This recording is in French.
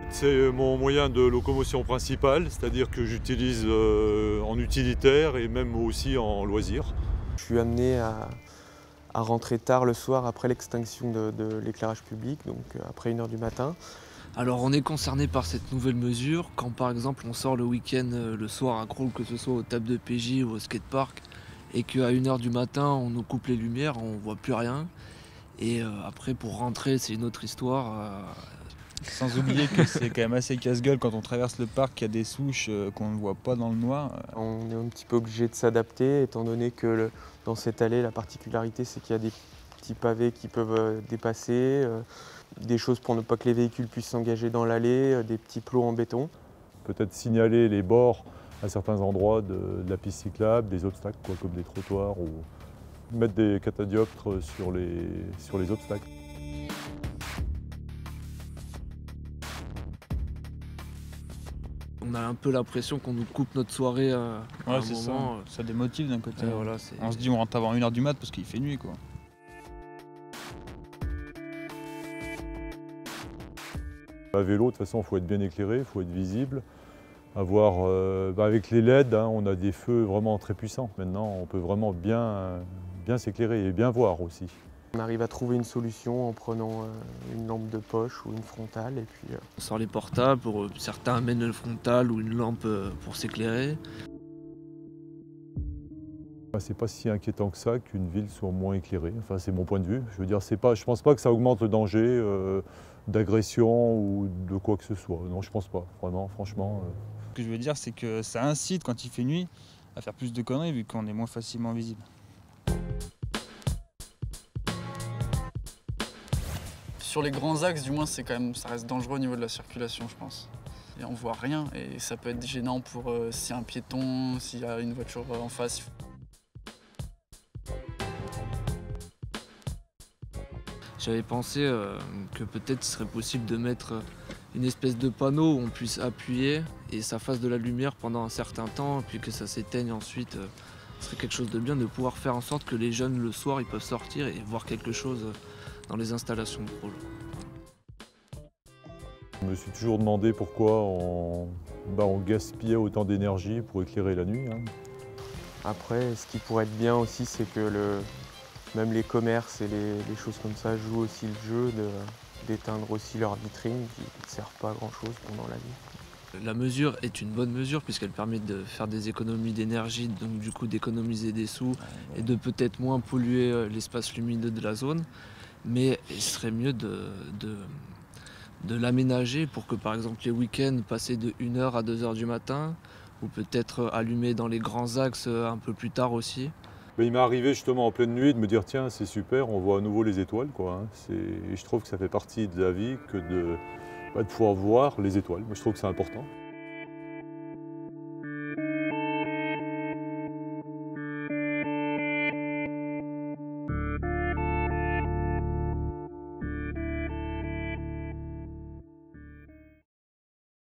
C'est mon moyen de locomotion principal, c'est-à-dire que j'utilise en utilitaire et même aussi en loisir. Je suis amené à rentrer tard le soir après l'extinction de l'éclairage public, donc après 1 h du matin. Alors on est concerné par cette nouvelle mesure quand par exemple on sort le week-end le soir à Crolles, que ce soit aux tables de PJ ou au skatepark, et qu'à 1 h du matin on nous coupe les lumières, on voit plus rien. Et après pour rentrer c'est une autre histoire. Sans oublier que c'est quand même assez casse-gueule quand on traverse le parc, il y a des souches qu'on ne voit pas dans le noir. On est un petit peu obligé de s'adapter, étant donné que dans cette allée, la particularité, c'est qu'il y a des petits pavés qui peuvent dépasser, des choses pour ne pas que les véhicules puissent s'engager dans l'allée, des petits plots en béton. Peut-être signaler les bords à certains endroits de la piste cyclable, des obstacles comme des trottoirs, ou mettre des catadioptres sur les obstacles. On a un peu l'impression qu'on nous coupe notre soirée à un C'est moment. ça démotive d'un côté. Voilà, On se dit on rentre avant 1 h du mat parce qu'il fait nuit, quoi. À vélo, de toute façon, il faut être bien éclairé, il faut être visible. Avoir, avec les LED, on a des feux vraiment très puissants. Maintenant, on peut vraiment bien s'éclairer et bien voir aussi. On arrive à trouver une solution en prenant une lampe de poche ou une frontale. Et puis, On sort les portables, certains amènent le frontal ou une lampe pour s'éclairer. C'est pas si inquiétant que ça qu'une ville soit moins éclairée. Enfin, c'est mon point de vue. Je veux dire, je pense pas que ça augmente le danger d'agression ou de quoi que ce soit. Non, je pense pas. Vraiment, franchement. Ce que je veux dire, c'est que ça incite, quand il fait nuit, à faire plus de conneries vu qu'on est moins facilement visible. Sur les grands axes, du moins, ça reste dangereux au niveau de la circulation, je pense. Et on voit rien et ça peut être gênant pour s'il y a un piéton, s'il y a une voiture en face. J'avais pensé que peut-être ce serait possible de mettre une espèce de panneau où on puisse appuyer et ça fasse de la lumière pendant un certain temps, puis que ça s'éteigne ensuite. Ce serait quelque chose de bien de pouvoir faire en sorte que les jeunes le soir ils peuvent sortir et voir quelque chose dans les installations de Crolles. Je me suis toujours demandé pourquoi on gaspillait autant d'énergie pour éclairer la nuit. après, ce qui pourrait être bien aussi, c'est que même les commerces et les choses comme ça jouent aussi le jeu d'éteindre aussi leurs vitrines qui ne servent pas à grand-chose pendant la nuit. La mesure est une bonne mesure puisqu'elle permet de faire des économies d'énergie, donc du coup d'économiser des sous et de peut-être moins polluer l'espace lumineux de la zone. Mais il serait mieux de l'aménager pour que par exemple les week-ends passer de 1 h à 2 h du matin ou peut-être allumer dans les grands axes un peu plus tard aussi. Mais il m'est arrivé justement en pleine nuit de me dire tiens c'est super, on voit à nouveau les étoiles. Et je trouve que ça fait partie de la vie que de pouvoir voir les étoiles. Moi je trouve que c'est important.